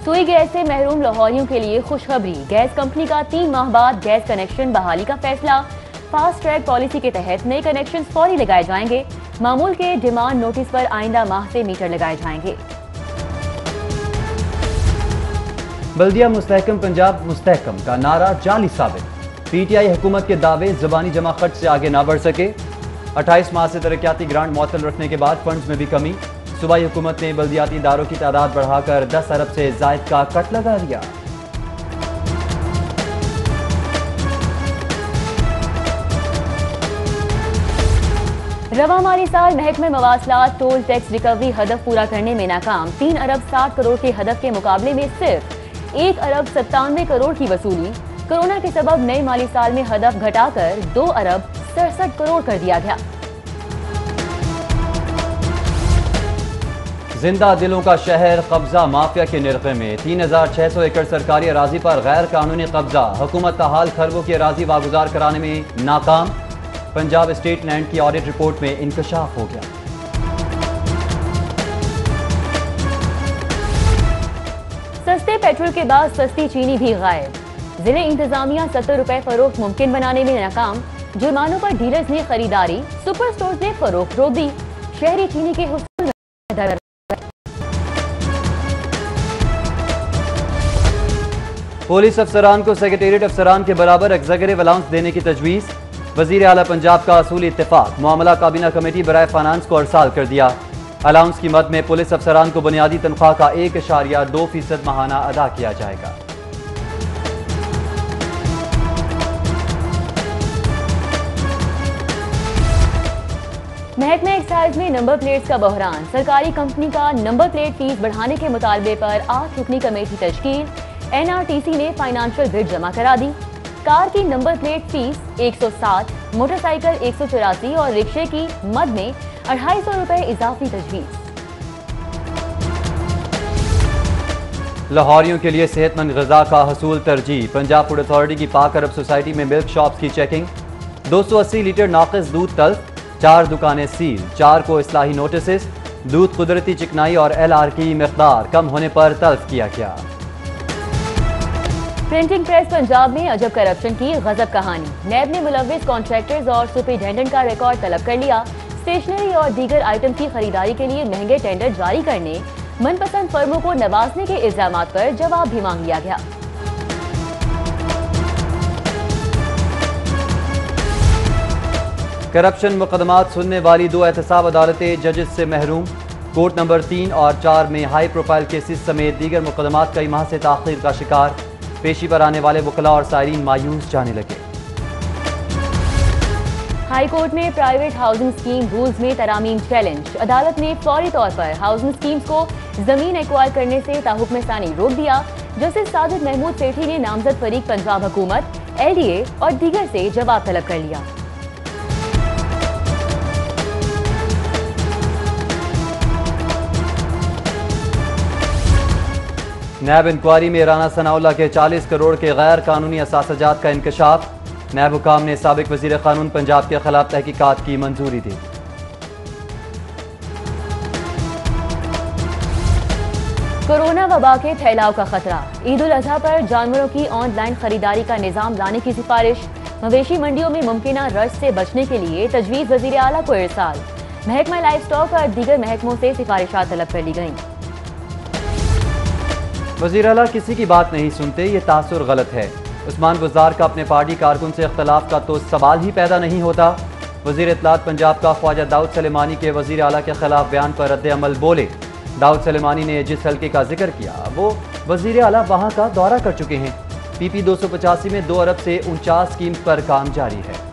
सुई गैस से महरूम लाहौरियों के लिए खुशखबरी। गैस कंपनी का 3 माह बाद गैस कनेक्शन बहाली का फैसला। फास्ट ट्रैक पॉलिसी के तहत नए कनेक्शन फौरी लगाए जाएंगे। मामूल के डिमांड नोटिस पर आइंदा माह से मीटर लगाए जाएंगे। बल्दिया मुस्तहकम पंजाब मुस्तहकम का नारा जाली साबित। पीटीआई हुकूमत के दावे ज़बानी जमा खर्च से आगे ना बढ़ सके। 28 माह से तरक्याती ग्रांट मुअत्तल रखने के बाद फंड्स में भी कमी। सूबाई हुकूमत ने बल्दियाती इदारों की तादाद बढ़ाकर 10 अरब से जायद का कट लगा दिया। रवा माली साल महकमे मवासलात टोल टैक्स रिकवरी हदफ पूरा करने में नाकाम। 3 अरब 60 करोड़ के हदफ के मुकाबले में सिर्फ 1 अरब 97 करोड़ की वसूली। कोरोना के सबब नए माली साल में हदफ घटाकर 2 अरब 67 करोड़ कर दिया गया। जिंदा दिलों का शहर कब्जा माफिया के निरखे में। 3600 एकड़ सरकारी अराजी पर गैर कानूनी कब्जा। हुकूमत का हाल खरबों की अराजी वागुजार कराने में नाकाम। पंजाब स्टेट लैंड की ऑडिट रिपोर्ट में इंकशाफ हो गया। सस्ते पेट्रोल के बाद सस्ती चीनी भी गायब। जिले इंतजामिया 70 रुपए फरोख्त मुमकिन बनाने में नाकाम। जुर्मानों पर डीलर्स ने खरीदारी, सुपर स्टोर्स ने फरोख्त रोक दी। शहरी चीनी के हुसूल में पुलिस अफसरान को सेक्रेटेरिएट अफसरान के बराबर एग्जीक्यूटिव अलाउंस देने की तजवीज़। वजीर आला पंजाब का असूली इत्तेफाक। मामला काबीना कमेटी बराए फाइनेंस को अरसाल कर दिया। अलाउंस की मद में पुलिस अफसरान को बुनियादी तनख्वाह का 1.2% माहाना अदा किया जाएगा। महकमा एक्साइज में नंबर प्लेट्स का बहरान। सरकारी कंपनी का नंबर प्लेट फीस बढ़ाने के मुतालबे पर 8 रुकनी कमेटी तश्कील। एनआरटीसी ने फाइनेंशियल बिड जमा करा दी। कार की नंबर प्लेट फीस 160, मोटरसाइकिल 184 और रिक्शे की मद में 250 रुपए इजाफी तजवीज़। लाहौरियों के लिए सेहतमंद ग़िज़ा का हसूल तरजीह। पंजाब फूड अथॉरिटी की पाक अरब सोसाइटी में मिल्क शॉप्स की चेकिंग। 280 लीटर नाक़िस दूध तल्फ। 4 दुकानें सील। 4 को इस्लाही नोटिस। दूध कुदरती चिकनाई और LR की मिक़दार कम होने पर तल्फ किया गया। प्रिंटिंग प्रेस पंजाब में अजब करप्शन की गजब कहानी। नैब ने मुलव्विस कॉन्ट्रैक्टर्स और सुपरिटेंडेंट का रिकॉर्ड तलब कर लिया। स्टेशनरी और दीगर आइटम की खरीदारी के लिए महंगे टेंडर जारी करने, मनपसंद फर्मों को नवाजने के इल्जामात पर जवाब भी मांग लिया गया। करप्शन मुकदमात सुनने वाली 2 एहतसाब अदालतें जजेस से महरूम। कोर्ट नंबर 3 और 4 में हाई प्रोफाइल केसेस समेत दीगर मुकदमात कई माह से ताख़ीर का शिकार। पेशी पर आने वाले वकला और सायरीन मायूस जाने लगे। हाई कोर्ट में प्राइवेट हाउसिंग स्कीम रूल्स में तरामीम चैलेंज। अदालत ने फौरी तौर पर हाउसिंग स्कीम्स को जमीन एक्वायर करने से ताहुक्म सानी रोक दिया। जस्टिस साजिद महमूद सेठी ने नामजद फरीक पंजाब हुकूमत, LDA और दीगर से जवाब तलब कर लिया। नैब इंक्वायरी में राना सनाउल्लाह के 40 करोड़ के गैर कानूनी असासजात का इंकशाफ। नैब हुकाम ने साबिक वजीर कानून पंजाब के खिलाफ तहकीकात की मंजूरी दी। कोरोना वबा के फैलाव का खतरा। ईद उल अजहा पर जानवरों की ऑनलाइन खरीदारी का निजाम लाने की सिफारिश। मवेशी मंडियों में मुमकिना रश से बचने के लिए तजवीज़ वजीर आला को इरसाल। महकमा लाइफ स्टॉक और दीगर महकमों से सिफारिशात तलब कर ली गईं। वज़ीर आला किसी की बात नहीं सुनते, ये तासुर गलत है। उस्मान गुज़ार का अपने पार्टी कारकुन से इख्तलाफ का तो सवाल ही पैदा नहीं होता। वज़ीर इत्तलात पंजाब का ख्वाजा दाऊद सलेमानी के वज़ीर आला के खिलाफ बयान पर रद्द अमल बोले। दाऊद सलेमानी ने जिस हल्के का जिक्र किया वो वज़ीर आला वहाँ का दौरा कर चुके हैं। PP 285 में 2 अरब से 49 स्कीम्स पर काम जारी है।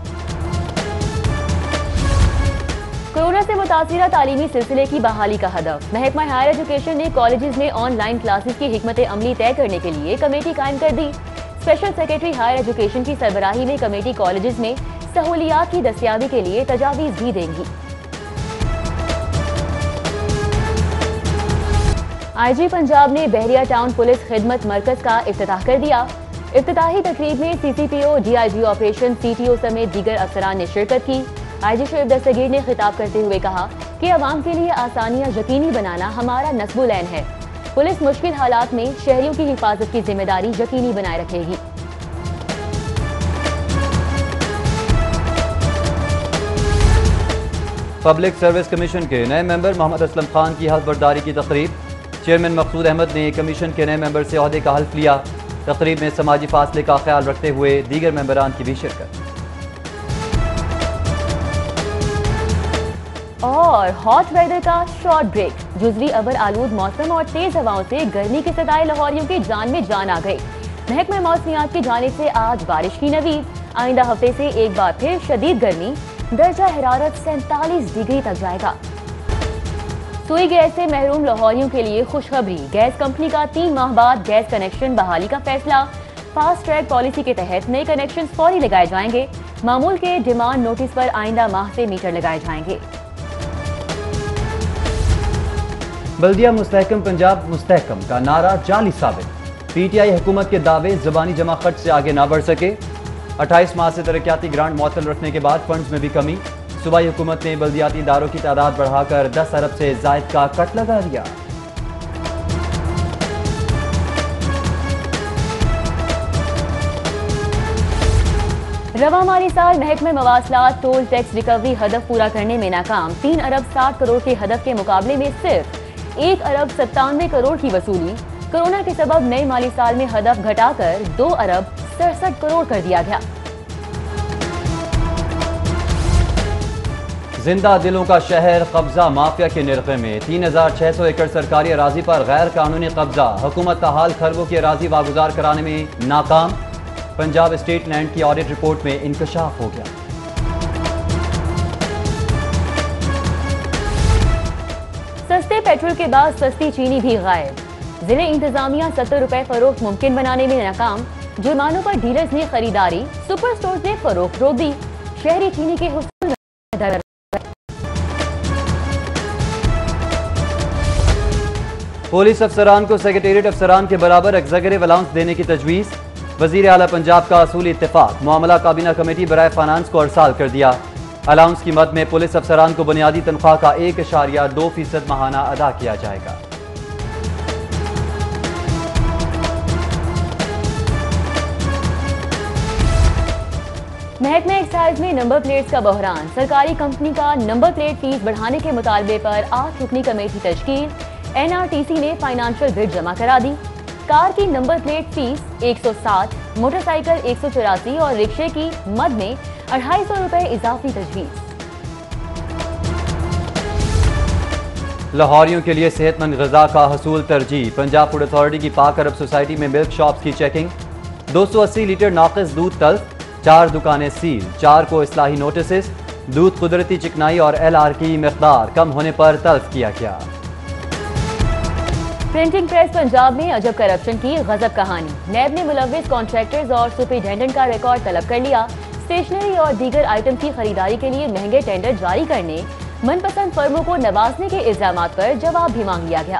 कोरोना से मुतासिरा तालीमी सिलसिले की बहाली का हदफ। महकमा हायर एजुकेशन ने कॉलेजेस में ऑनलाइन क्लासेस की हिकमत अमली तय करने के लिए कमेटी कायम कर दी। स्पेशल सेक्रेटरी हायर एजुकेशन की सरबराही में कमेटी कॉलेजेस में सहूलियात की दस्तियाबी के लिए तजावीज़ भी देंगी। IG पंजाब ने बहरिया टाउन पुलिस खिदमत मरकज का इफ्तिताह कर दिया। इफ्तिताही तकरीब में CCPO, DIG ऑपरेशन, CTO समेत दीगर अफसरान ने शिरकत की। IG शोएब दस्तगीर ने खिताब करते हुए कहा कि अवाम के लिए आसानियां यकीनी बनाना हमारा नस्बुल ऐन है। पुलिस मुश्किल हालात में शहरियों की हिफाजत की जिम्मेदारी यकीनी बनाए रखेगी। पब्लिक सर्विस कमीशन के नए मेंबर मोहम्मद असलम खान की हल्फ बर्दारी की तकरीब। चेयरमैन मकसूद अहमद ने कमीशन के नए मेंबर से ओहदे का हल्फ लिया। तकरीब में समाजी फासले का ख्याल रखते हुए दीगर मेंबरान की भी शिरकत। और हॉट वेदर का शॉर्ट ब्रेक। जुजवी अबर आलूद मौसम और तेज हवाओं से गर्मी के सताए लाहौरियों की जान में जान आ गई। महकमा मौसमियात की जानिब से आज बारिश की नवीद। आइंदा हफ्ते से एक बार फिर शदीद गर्मी, दर्जा हरारत 47 डिग्री तक जाएगा। सुई गैस से महरूम लाहौरियों के लिए खुशखबरी। गैस कंपनी का 3 माह बाद गैस कनेक्शन बहाली का फैसला। फास्ट ट्रैक पॉलिसी के तहत नए कनेक्शन फौरी लगाए जाएंगे। मामूल के डिमांड नोटिस पर आइंदा माह से मीटर लगाए जाएंगे। बल्दिया मुस्तहकम पंजाब मुस्तहकम का नारा जाली साबित। पीटीआई हुकूमत के दावे ज़बानी जमा खर्च से आगे ना बढ़ सके। 28 माह से तरक्याती ग्रांट मुअत्तल रखने के बाद फंड्स में भी कमी। सूबाई हुकूमत ने बल्दियाती इदारों की तादाद बढ़ाकर 10 अरब से जायद का कट लगा दिया। रवा माली साल महकमे मवासलात टोल टैक्स रिकवरी हदफ पूरा करने में नाकाम। 3 अरब 60 करोड़ के हदफ के मुकाबले में सिर्फ 1 अरब 97 करोड़ की वसूली। कोरोना के सबब नए माली साल में हदफ घटाकर 2 अरब 67 करोड़ कर दिया गया। जिंदा दिलों का शहर कब्जा माफिया के निरखे में। 3600 एकड़ सरकारी अराजी पर गैर कानूनी कब्जा। हुकूमत का हाल खरबों की अराजी वागुजार कराने में नाकाम। पंजाब स्टेट लैंड की ऑडिट रिपोर्ट में इंकशाफ हो गया। सस्ते पेट्रोल के बाद सस्ती चीनी भी गायब। जिले इंतजामिया 70 रुपए फरोख्त मुमकिन बनाने में नाकाम। जुर्मानों पर डीलर्स ने खरीदारी, सुपर स्टोर ने फरोख्त रोक दी। शहरी चीनी के हुसूल में पुलिस अफसरान को सेक्रेटेरिएट अफसरान के बराबर एग्जीक्यूटिव अलाउंस देने की तजवीज़। वजीर आला पंजाब का असूली इत्तेफाक। मामला काबीना कमेटी बराए फाइनेंस को अरसाल कर दिया। अलाउंस की मद में पुलिस अफसरान को बुनियादी तनख्वाह का 1.2% माहाना अदा किया जाएगा। महकमा एक्साइज में नंबर प्लेट्स का बहरान। सरकारी कंपनी का नंबर प्लेट फीस बढ़ाने के मुतालबे पर 8 रुकनी कमेटी तश्कील। एनआरटीसी ने फाइनेंशियल बिड जमा करा दी। कार की नंबर प्लेट फीस 160, मोटरसाइकिल 184 और रिक्शे की मद में 250 रुपए इजाफी तजवीज़। लाहौरियों के लिए सेहतमंद ग़िज़ा का हसूल तरजीह। पंजाब फूड अथॉरिटी की पाक अरब सोसाइटी में मिल्क शॉप्स की चेकिंग। 280 लीटर नाक़िस दूध तल्फ। 4 दुकानें सील। 4 को इस्लाही नोटिस। दूध कुदरती चिकनाई और LR की मिक़दार कम होने पर तल्फ किया गया। प्रिंटिंग प्रेस पंजाब में अजब करप्शन की गजब कहानी। नैब ने मुलव्विस कॉन्ट्रैक्टर्स और सुपरिटेंडेंट का रिकॉर्ड तलब कर लिया। स्टेशनरी और दीगर आइटम की खरीदारी के लिए महंगे टेंडर जारी करने, मनपसंद फर्मों को नवाजने के इल्जामात पर जवाब भी मांग लिया गया।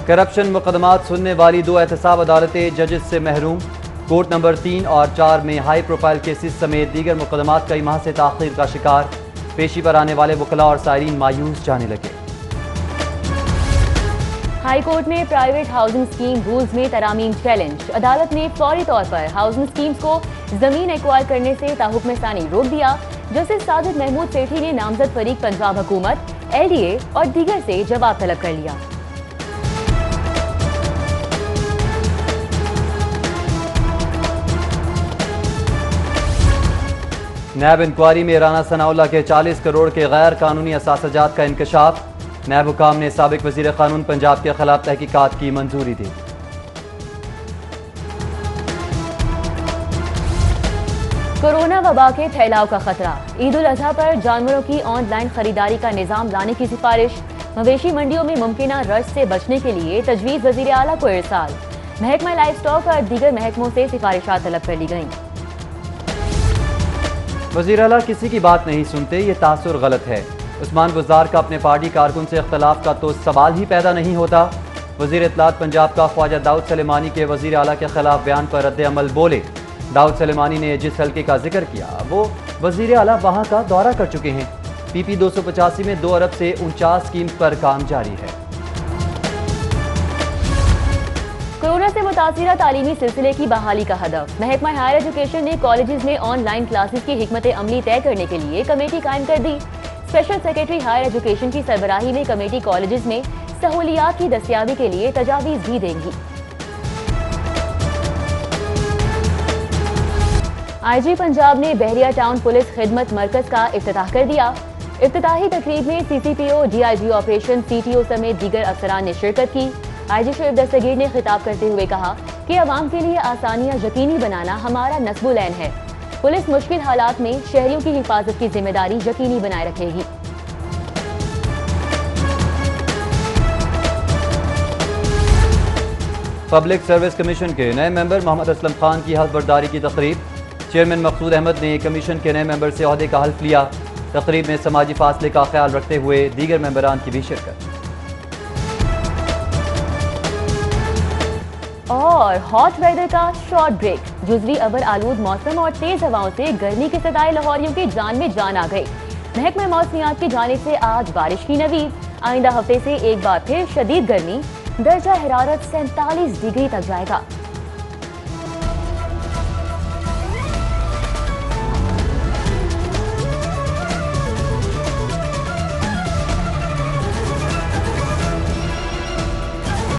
करप्शन मुकदमात सुनने वाली 2 एहतसाब अदालतें जजेस से महरूम। कोर्ट नंबर 3 और 4 में हाई प्रोफाइल केसेस समेत दीगर मुकदमात कई माह से ताखीर का शिकार। पेशी पर आने वाले वकला और साइरीन मायूस जाने लगे। हाई कोर्ट में प्राइवेट हाउसिंग स्कीम रूल्स में तरामीम चैलेंज। अदालत ने फौरी तौर पर हाउसिंग स्कीम्स को जमीन एक्वायर करने से ताहुक्म सानी रोक दिया। जस्टिस साजिद महमूद सेठी ने नामजद फरीक पंजाब हुकूमत, LDA और दीगर से जवाब तलब कर लिया। नैब इंक्वायरी में राना सनाउल्लाह के 40 करोड़ के गैर कानूनी असासजात का इंकशाफ। नैब हुकाम ने साबिक वजीर कानून पंजाब के खिलाफ तहकीकात की मंजूरी दी। कोरोना वबा के फैलाव का खतरा। ईद उल अजहा पर जानवरों की ऑनलाइन खरीदारी का निजाम लाने की सिफारिश। मवेशी मंडियों में मुमकिना रश से बचने के लिए तजवीज़ वजीर आला को इरसाल। महकमा लाइफ स्टॉक और दीगर महकमों से सिफारिशात तलब कर ली गईं। वज़ीर आला किसी की बात नहीं सुनते, ये तासुर गलत है। उस्मान गुज़ार का अपने पार्टी कारकुन से इख्तलाफ का तो सवाल ही पैदा नहीं होता। वज़ीर इत्तलात पंजाब का ख्वाजा दाऊद सलेमानी के वज़ीर आला के खिलाफ बयान पर रद्द अमल बोले। दाऊद सलेमानी ने जिस हल्के का जिक्र किया वो वज़ीर आला वहाँ का दौरा कर चुके हैं। PP 285 में 2 अरब से 49 स्कीम पर काम जारी है। कोरोना से मुतासिरा तालीमी सिलसिले की बहाली का हदफ। महकमा हायर एजुकेशन ने कॉलेजेस में ऑनलाइन क्लासेस की हिकमत अमली तय करने के लिए कमेटी कायम कर दी। स्पेशल सेक्रेटरी हायर एजुकेशन की सरबराही में कमेटी कॉलेजेस में सहूलियात की दस्तियाबी के लिए तजावीज़ भी देंगी। IG पंजाब ने बहरिया टाउन पुलिस खिदमत मरकज का इफ्तिताह कर दिया। इफ्तिताही तकरीब में CCPO, DIG ऑपरेशन, CTO समेत दीगर अफसरान ने शिरकत की। IG शरीफ दस्तगीर ने खिताब करते हुए कहा कि अवाम के लिए आसानियां यकीनी बनाना हमारा नस्बुल ऐन है। पुलिस मुश्किल हालात में शहरियों की हिफाजत की जिम्मेदारी यकीनी बनाए रखेगी। पब्लिक सर्विस कमीशन के नए मेंबर मोहम्मद असलम खान की हल्फ बर्दारी की तकरीब। चेयरमैन मकसूद अहमद ने कमीशन के नए मेंबर से ओहदे का हल्फ लिया। तकरीब में समाजी फासले का ख्याल रखते हुए दीगर मेंबरान की भी शिरकत। और हॉट वेदर का शॉर्ट ब्रेक। जुजवी अबर आलूद मौसम और तेज हवाओं से गर्मी की सताए लाहौरियों की जान में जान आ गई। महकमा मौसमियात की जानिब से आज बारिश की नवीद। आइंदा हफ्ते से एक बार फिर शदीद गर्मी, दर्जा हरारत 47 डिग्री तक जाएगा।